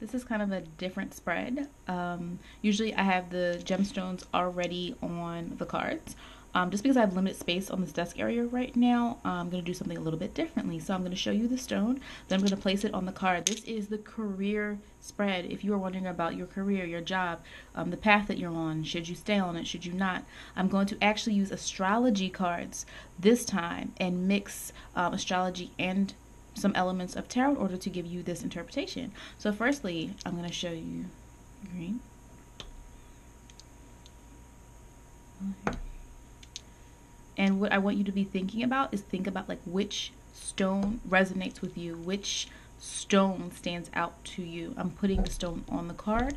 This is kind of a different spread. Usually I have the gemstones already on the cards. Just because I have limited space on this desk area right now, I'm going to do something a little bit differently. So I'm going to show you the stone, then I'm going to place it on the card. This is the career spread. If you are wondering about your career, your job, the path that you're on, should you stay on it, should you not, I'm going to actually use astrology cards this time and mix astrology and some elements of tarot in order to give you this interpretation. So firstly, I'm going to show you green. And what I want you to be thinking about is think about like which stone resonates with you, which stone stands out to you. I'm putting the stone on the card,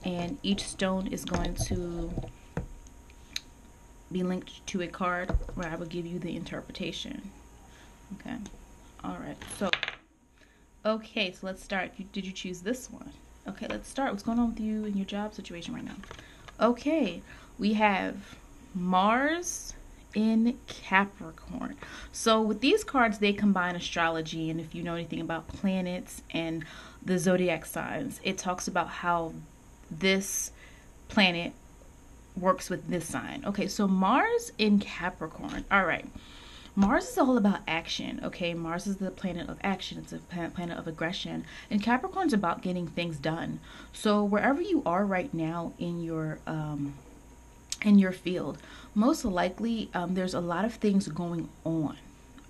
and each stone is going to be linked to a card where I will give you the interpretation. Okay. All right. So let's start. Did you choose this one? Okay, let's start. What's going on with you in your job situation right now? Okay, we have Mars in Capricorn. So with these cards, they combine astrology, and if you know anything about planets and the zodiac signs, it talks about how this planet works with this sign. Okay, so Mars in Capricorn. All right. Mars is all about action, okay? Mars is the planet of action. It's a planet of aggression. And Capricorn's about getting things done. So wherever you are right now in your field, most likely there's a lot of things going on,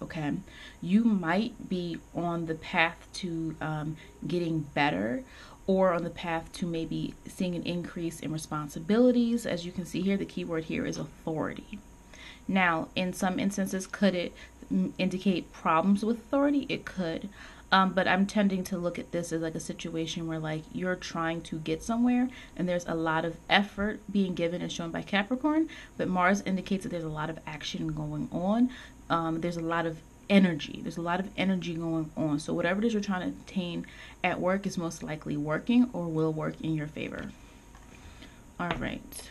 okay? You might be on the path to getting better, or on the path to maybe seeing an increase in responsibilities. As you can see here, the keyword here is authority. Now, in some instances, could it indicate problems with authority? It could. But I'm tending to look at this as like a situation where like you're trying to get somewhere and there's a lot of effort being given and shown by Capricorn, but Mars indicates that there's a lot of action going on. There's a lot of energy. There's a lot of energy going on. So whatever it is you're trying to attain at work is most likely working or will work in your favor. All right.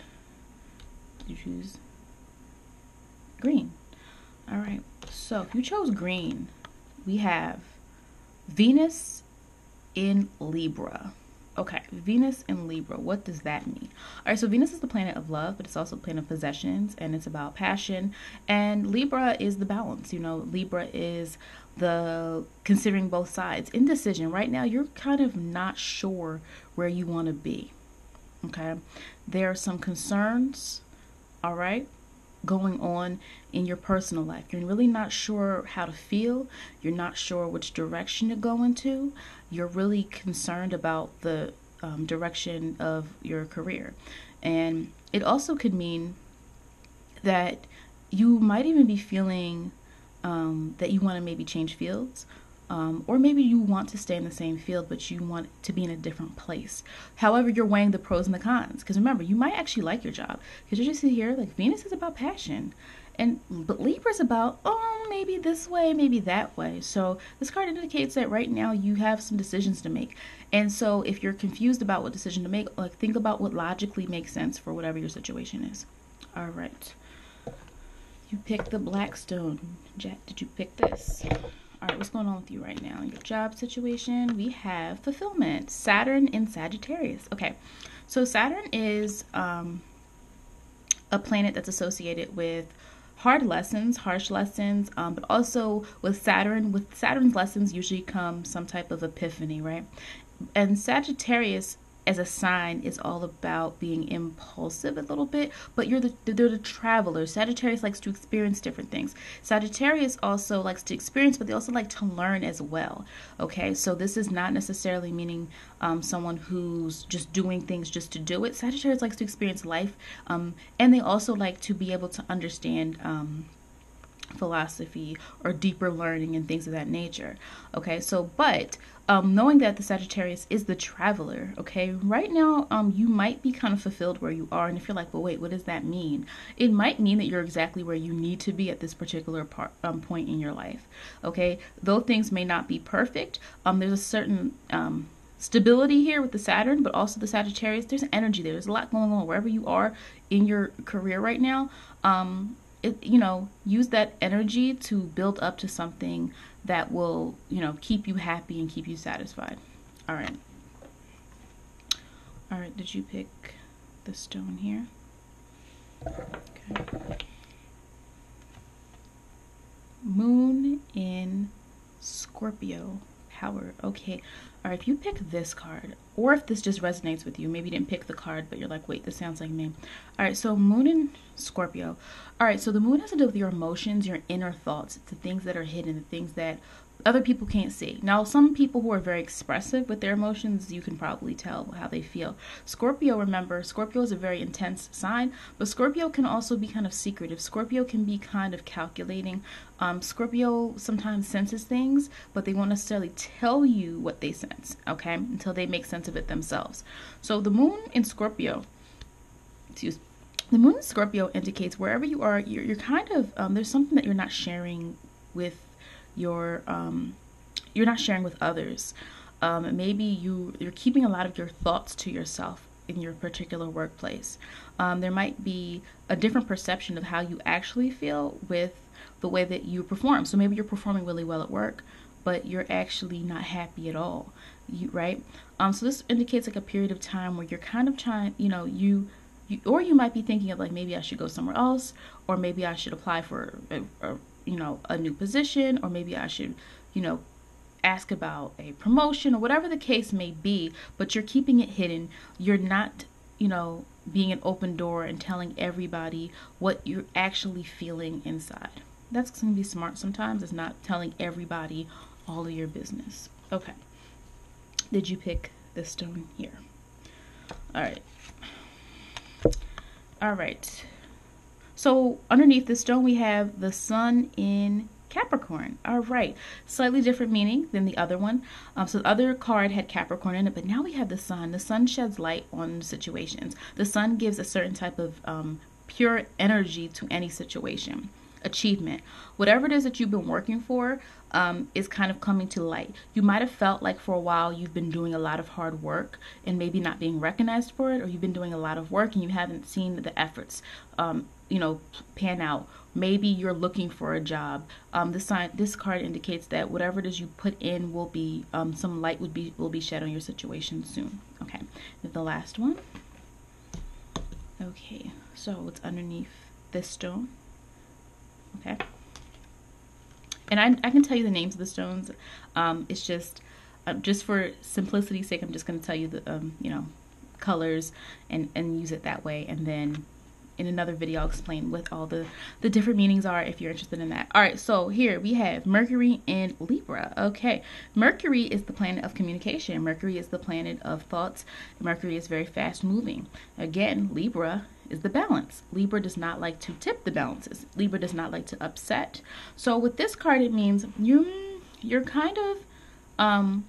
Did you choose green? All right, so if you chose green, we have Venus in Libra. Okay, Venus in Libra, what does that mean? All right, so Venus is the planet of love, but it's also a planet of possessions, and it's about passion. And Libra is the balance. You know, Libra is the considering both sides. Indecision. Right now, you're kind of not sure where you want to be. Okay, there are some concerns. All right, going on in your personal life. You're really not sure how to feel. You're not sure which direction to go into. You're really concerned about the direction of your career. And it also could mean that you might even be feeling that you want to maybe change fields. Or maybe you want to stay in the same field, but you want to be in a different place. However, you're weighing the pros and the cons. Because remember, you might actually like your job. Because you just see here, like Venus is about passion. But Libra's about, oh, maybe this way, maybe that way. So this card indicates that right now you have some decisions to make. And so if you're confused about what decision to make, like think about what logically makes sense for whatever your situation is. All right. You picked the black stone. Jack, did you pick this? All right, what's going on with you right now? In your job situation, we have fulfillment. Saturn in Sagittarius. Okay, so Saturn is a planet that's associated with hard lessons, harsh lessons, but also with Saturn's lessons usually come some type of epiphany, right? And Sagittarius as a sign is all about being impulsive a little bit, but they're the traveler. Sagittarius likes to experience different things. Sagittarius also likes to experience, but they also like to learn as well. Okay, so this is not necessarily meaning someone who's just doing things just to do it. Sagittarius likes to experience life, and they also like to be able to understand philosophy or deeper learning and things of that nature. Okay, so but knowing that the Sagittarius is the traveler, okay, right now you might be kind of fulfilled where you are, and if you're like, well, wait, what does that mean? It might mean that you're exactly where you need to be at this particular point in your life. Okay, though things may not be perfect, there's a certain stability here with the Saturn, but also the Sagittarius. There's energy there. There's a lot going on wherever you are in your career right now. Use that energy to build up to something that will, keep you happy and keep you satisfied. All right. All right, did you pick the stone here? Okay. Moon in Scorpio power. Okay. All right, if you pick this card, or if this just resonates with you, maybe you didn't pick the card, but you're like, wait, this sounds like me. All right, so Moon in Scorpio. All right, so the moon has to do with your emotions, your inner thoughts, the things that are hidden, the things that other people can't see. Now, some people who are very expressive with their emotions, you can probably tell how they feel. Scorpio, remember, Scorpio is a very intense sign, but Scorpio can also be kind of secretive. Scorpio can be kind of calculating. Scorpio sometimes senses things, but they won't necessarily tell you what they sense, okay, until they make sense of it themselves. So the moon in Scorpio, the moon in Scorpio indicates wherever you are, you're kind of, there's something that you're not sharing with your you're not sharing with others. Maybe you're keeping a lot of your thoughts to yourself in your particular workplace. There might be a different perception of how you actually feel with the way that you perform. So maybe you're performing really well at work, but you're actually not happy at all, right? So this indicates like a period of time where you're kind of trying, or you might be thinking of like, maybe I should go somewhere else, or maybe I should apply for a new position, or maybe I should, ask about a promotion or whatever the case may be, but you're keeping it hidden. You're not, being an open door and telling everybody what you're actually feeling inside. That's going to be smart sometimes, is not telling everybody all of your business. Okay. Did you pick this stone here? All right. All right. So underneath the stone, we have the sun in Capricorn. All right. Slightly different meaning than the other one. So the other card had Capricorn in it, but now we have the sun. The sun sheds light on situations. The sun gives a certain type of pure energy to any situation. Achievement. Whatever it is that you've been working for is kind of coming to light. You might have felt like for a while you've been doing a lot of hard work and maybe not being recognized for it, or you've been doing a lot of work and you haven't seen the efforts pan out. Maybe you're looking for a job. This card indicates that whatever it is you put in will be some light will be shed on your situation soon. Okay. And the last one. Okay, so it's underneath this stone. Okay. And I can tell you the names of the stones. It's just for simplicity's sake, I'm just going to tell you the colors and use it that way, and then in another video I'll explain what all the different meanings are if you're interested in that. All right, so here we have Mercury in Libra. Okay, Mercury is the planet of communication. Mercury is the planet of thoughts. Mercury is very fast moving. Again, Libra is the balance. Libra does not like to tip the balances. Libra does not like to upset. So with this card, it means you're kind of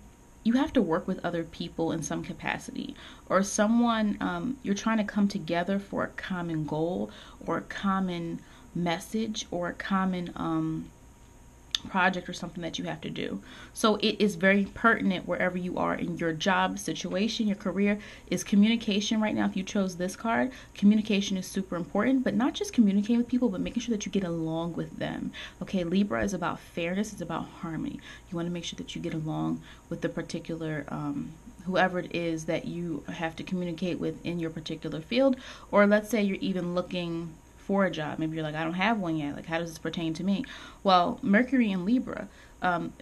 you have to work with other people in some capacity, or someone you're trying to come together for a common goal or a common message or a common project or something that you have to do. So it is very pertinent wherever you are in your job situation, your career. Is communication right now. If you chose this card, communication is super important, but not just communicating with people, but making sure that you get along with them. Okay, Libra is about fairness. It's about harmony. You want to make sure that you get along with the particular whoever it is that you have to communicate with in your particular field. Or let's say you're even looking for a job. Maybe you're like, I don't have one yet. Like, how does this pertain to me? Well, Mercury in Libra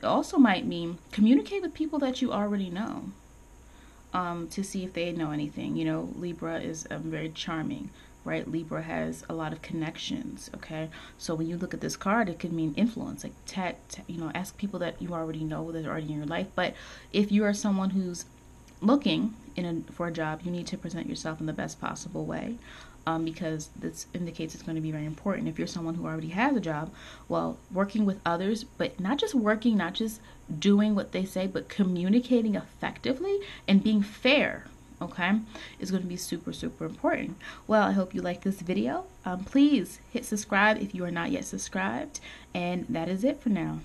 also might mean communicate with people that you already know to see if they know anything. Libra is very charming, right? Libra has a lot of connections, okay? So when you look at this card, it could mean influence, like ask people that you already know that are already in your life. But if you are someone who's looking for a job, you need to present yourself in the best possible way. Because this indicates it's going to be very important. If you're someone who already has a job, well, working with others, but not just working, not just doing what they say, but communicating effectively and being fair, okay, is going to be super, super important. Well, I hope you like this video. Please hit subscribe if you are not yet subscribed. And that is it for now.